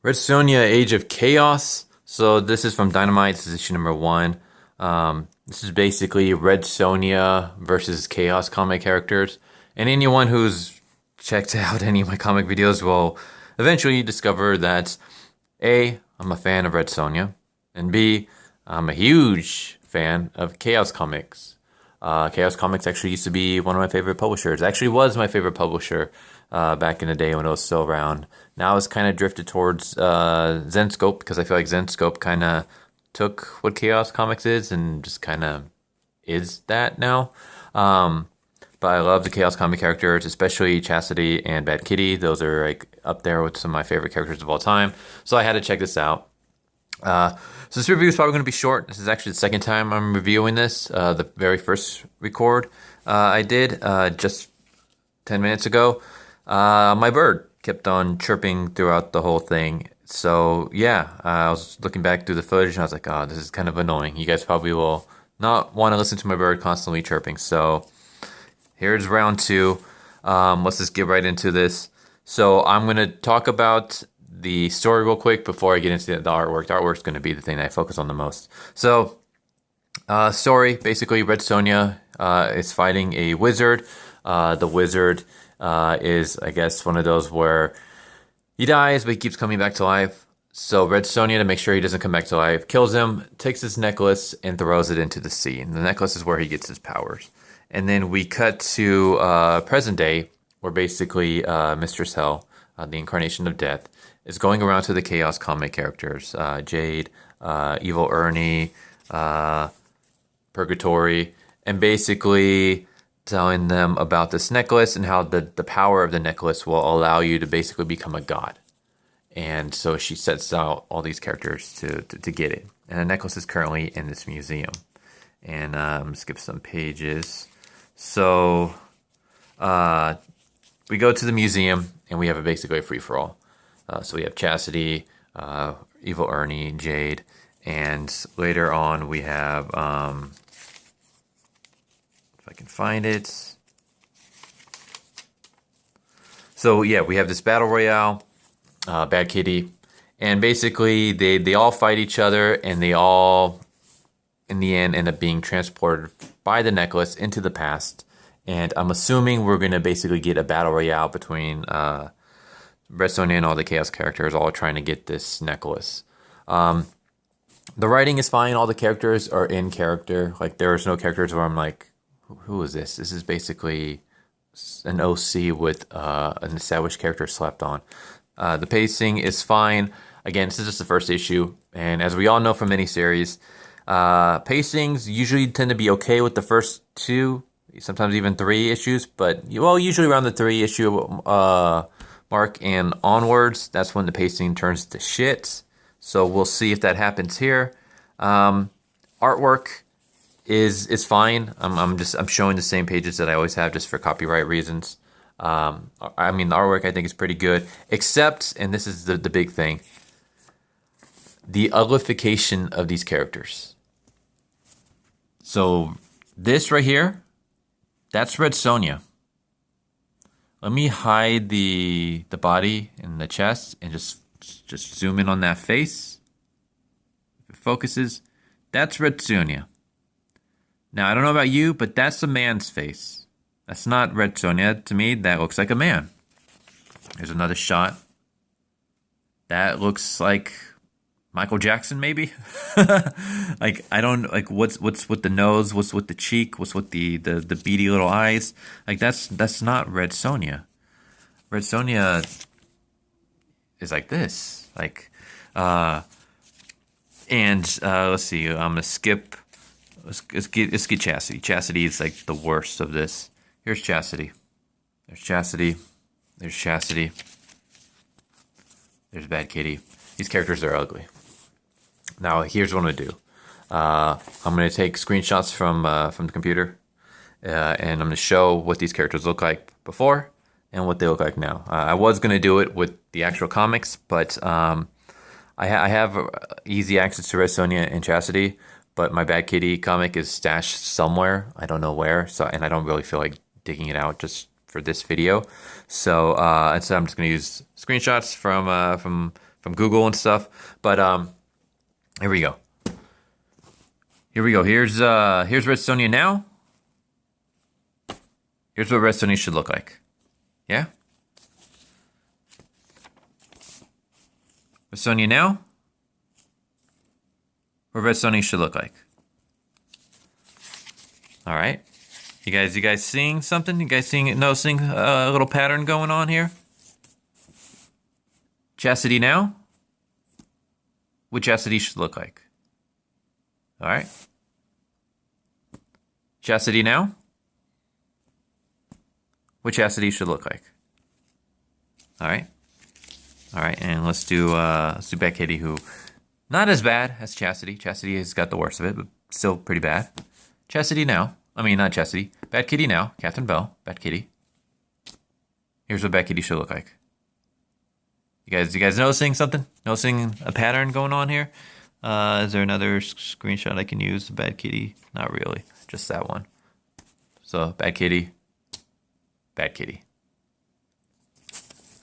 Red Sonja, Age of Chaos. So this is from Dynamite. This is issue number 1. This is basically Red Sonja versus Chaos comic characters. And anyone who's checked out any of my comic videos will eventually discover that A, I'm a fan of Red Sonja, and B, I'm a huge fan of Chaos Comics. Chaos Comics actually used to be one of my favorite publishers. It actually was my favorite publisher back in the day when it was still around. Now it's kind of drifted towards Zenscope because I feel like Zenscope kind of took what Chaos Comics is and just kind of is that now. But I love the Chaos Comic characters, especially Chastity and Bad Kitty. Those are like up there with some of my favorite characters of all time. So I had to check this out. So this review is probably going to be short. This is actually the second time I'm reviewing this. The very first record I did just 10 minutes ago. My bird kept on chirping throughout the whole thing. So yeah, I was looking back through the footage and I was like, oh, this is kind of annoying. You guys probably will not want to listen to my bird constantly chirping. So here's round 2. Let's just get right into this. So I'm going to talk about the story real quick before I get into the artwork. The artwork's going to be the thing that I focus on the most. So, story, basically Red Sonja is fighting a wizard. The wizard is, I guess, one of those where he dies, but he keeps coming back to life. So Red Sonja, to make sure he doesn't come back to life, kills him, takes his necklace, and throws it into the sea. And the necklace is where he gets his powers. And then we cut to present day, where basically Mistress Hell, the incarnation of death, is going around to the Chaos comic characters, Jade, Evil Ernie, Purgatory, and basically telling them about this necklace and how the power of the necklace will allow you to basically become a god. And so she sets out all these characters to get it. And the necklace is currently in this museum. And skip some pages. So we go to the museum and we have basically a free-for-all. So we have Chastity, Evil Ernie, Jade, and later on we have, if I can find it. So yeah, we have this battle royale, Bad Kitty, and basically they all fight each other and they all, in the end, end up being transported by the necklace into the past. And I'm assuming we're going to basically get a battle royale between Red Sonja and all the Chaos characters all trying to get this necklace. The writing is fine. All the characters are in character. Like, there's no characters where I'm like, who is this? This is basically an OC with an established character slapped on. The pacing is fine. Again, this is just the first issue. And as we all know from miniseries, pacings usually tend to be okay with the first 2, sometimes even 3 issues. But, well, usually around the 3 issue mark and onwards, that's when the pacing turns to shit. So we'll see if that happens here. Artwork is fine. I'm showing the same pages that I always have just for copyright reasons. I mean, the artwork I think is pretty good, except, and this is the big thing, the uglification of these characters. So this right here, that's Red Sonja. Let me hide the body and the chest and just zoom in on that face. If it focuses, that's Red Sonja. Now, I don't know about you, but that's a man's face. That's not Red Sonja. To me, that looks like a man. There's another shot. That looks like Michael Jackson, maybe? Like, I don't, like, what's with the nose? What's with the cheek? What's with the beady little eyes? Like, that's not Red Sonja. Red Sonja is like this. Like, let's see, I'm gonna skip. Let's get Chastity. Chastity is like the worst of this. Here's Chastity. There's Chastity. There's Chastity. There's Bad Kitty. These characters are ugly. Now, here's what I'm going to do. I'm going to take screenshots from the computer, and I'm going to show what these characters look like before and what they look like now. I was going to do it with the actual comics, but I have easy access to Red Sonja and Chastity, but my Bad Kitty comic is stashed somewhere. I don't know where, and I don't really feel like digging it out just for this video. So instead, I'm just going to use screenshots from from Google and stuff. But here we go. Here's Red Sonja now. Here's what Red Sonja should look like. Yeah? Red Sonja now. What Red Sonja should look like. All right. You guys seeing something? You guys noticing a little pattern going on here? Chastity now. What Chastity should look like. All right. Chastity now. What Chastity should look like. All right. All right, and let's do Bad Kitty, who not as bad as Chastity. Chastity has got the worst of it, but still pretty bad. Chastity now. I mean, not Chastity. Bad Kitty now. Catherine Bell. Bad Kitty. Here's what Bad Kitty should look like. You guys noticing something? Noticing a pattern going on here? Is there another screenshot I can use? Bad Kitty? Not really. Just that one. So, Bad Kitty. Bad Kitty.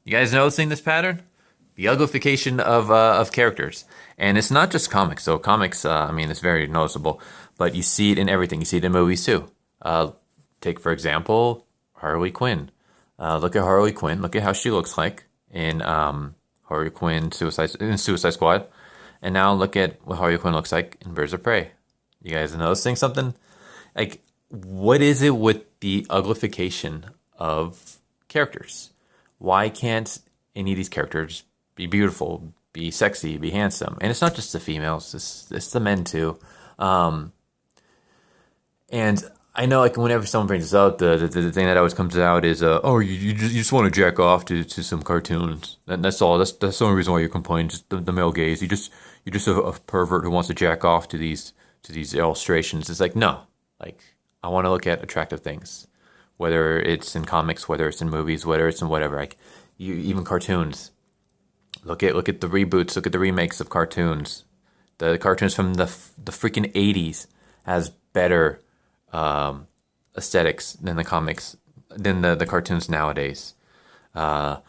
You guys noticing this pattern? The uglification of characters. And it's not just comics. So comics, I mean, it's very noticeable. But you see it in everything. You see it in movies too. Take, for example, Harley Quinn. Look at Harley Quinn. Look at how she looks like in Harley Quinn Suicide Squad. And now look at what Harley Quinn looks like in Birds of Prey. You guys noticing something? Like, what is it with the uglification of characters? Why can't any of these characters be beautiful, be sexy, be handsome? And it's not just the females, it's the men too. And I know, like, whenever someone brings this up, the thing that always comes out is, oh, you just want to jack off to some cartoons. And that's all. That's the only reason why you're complaining. Just the male gaze. You're just a pervert who wants to jack off to these illustrations. It's like, no. Like, I want to look at attractive things, whether it's in comics, whether it's in movies, whether it's in whatever. Like, even cartoons. Look at the reboots. Look at the remakes of cartoons. The cartoons from the freaking 80s has better aesthetics than the comics, than the cartoons nowadays. And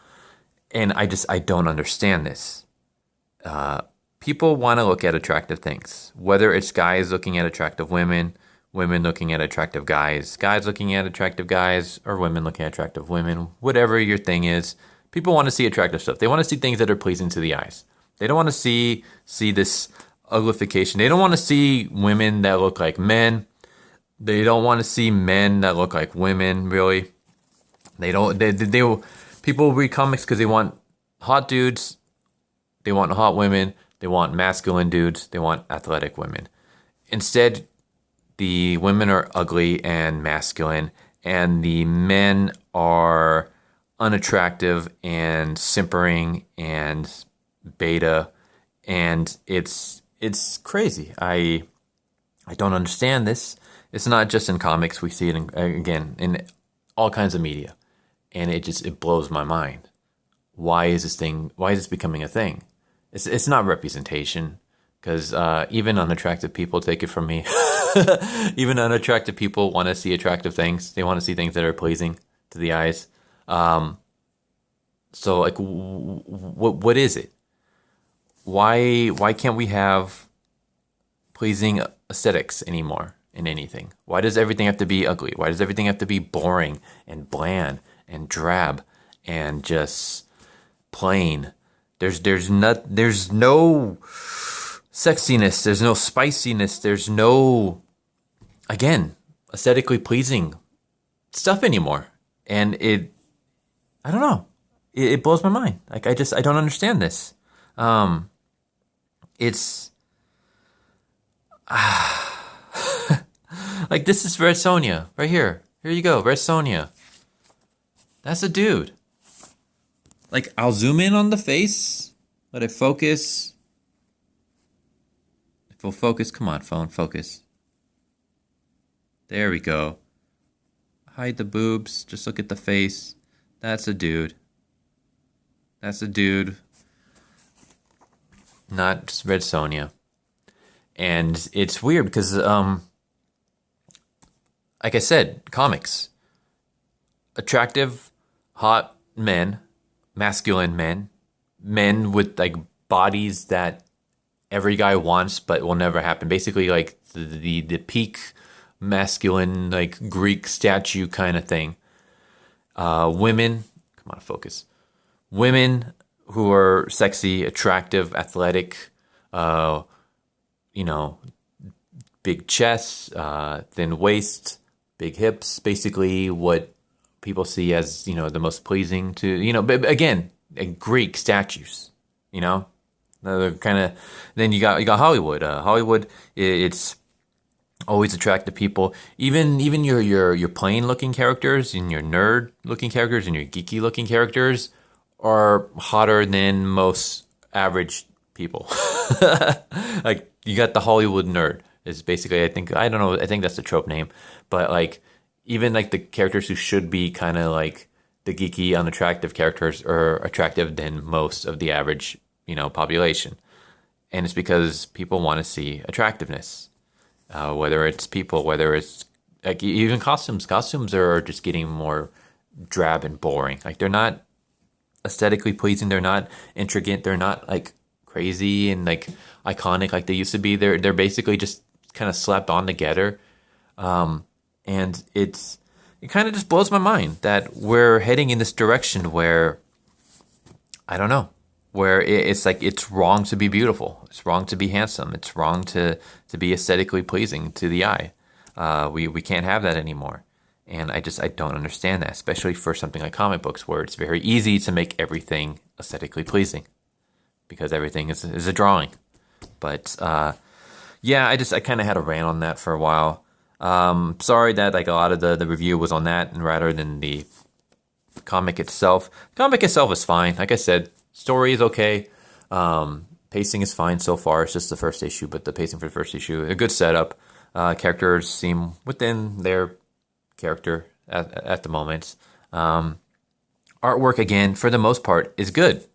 I don't understand this. People want to look at attractive things, whether it's guys looking at attractive women, women looking at attractive guys, guys looking at attractive guys, or women looking at attractive women, whatever your thing is. People want to see attractive stuff. They want to see things that are pleasing to the eyes. They don't want to see this uglification. They don't want to see women that look like men. They don't want to see men that look like women, really. People read comics because they want hot dudes, they want hot women, they want masculine dudes, they want athletic women. Instead, the women are ugly and masculine, and the men are unattractive and simpering and beta, and it's crazy. I don't understand this. It's not just in comics. We see it in all kinds of media, and it blows my mind. Why is this becoming a thing? It's not representation, because even unattractive people, take it from me, even unattractive people want to see attractive things. They want to see things that are pleasing to the eyes. So, like, what is it? Why can't we have pleasing aesthetics anymore in anything? Why does everything have to be ugly? Why does everything have to be boring and bland and drab and just plain? There's no sexiness. There's no spiciness. There's no, again, aesthetically pleasing stuff anymore. And I don't know. It blows my mind. Like, I don't understand this. It's like, this is Red Sonja right here. Here you go, Red Sonja. That's a dude. Like, I'll zoom in on the face, let it focus. If we'll focus, come on, phone, focus. There we go. Hide the boobs. Just look at the face. That's a dude. That's a dude. Not Red Sonja. And it's weird because, like I said, comics. Attractive, hot men, masculine men, men with, like, bodies that every guy wants but will never happen. Basically, like the peak masculine, like Greek statue kind of thing. Women, come on, focus. Women who are sexy, attractive, athletic, you know, big chests, thin waist, big hips. Basically, what people see as the most pleasing to But again, Greek statues. Kind of. Then you got Hollywood. Hollywood, it's always attractive people. Even your plain looking characters and your nerd looking characters and your geeky looking characters are hotter than most average people. Like you got the Hollywood nerd is basically, I think that's the trope name, but like even like the characters who should be kind of like the geeky unattractive characters are attractive than most of the average population. And it's because people want to see attractiveness, whether it's people, whether it's like even costumes are just getting more drab and boring. Like they're not aesthetically pleasing, they're not intricate, they're not like crazy and like iconic like they used to be. They're basically just kind of slapped on together, and it kind of just blows my mind that we're heading in this direction where I don't know, where it's like it's wrong to be beautiful, it's wrong to be handsome, it's wrong to be aesthetically pleasing to the eye. We can't have that anymore. And I don't understand that, especially for something like comic books, where it's very easy to make everything aesthetically pleasing because everything is a drawing. But yeah, I kind of had a rant on that for a while. Sorry that like a lot of the review was on that and rather than the comic itself. Comic itself is fine. Like I said, story is okay. Pacing is fine so far. It's just the first issue, but the pacing for the first issue, a good setup. Characters seem within their character at the moment. Artwork, again, for the most part, is good.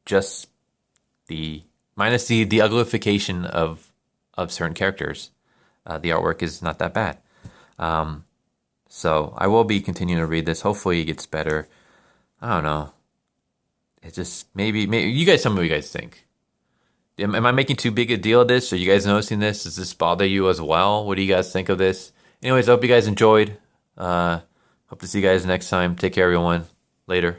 Just minus the uglification of certain characters. The artwork is not that bad. So I will be continuing to read this. Hopefully it gets better. I don't know. It just maybe you guys tell me what you guys think. Am I making too big a deal of this? Are you guys noticing this? Does this bother you as well? What do you guys think of this? Anyways, I hope you guys enjoyed. Hope to see you guys next time. Take care, everyone. Later.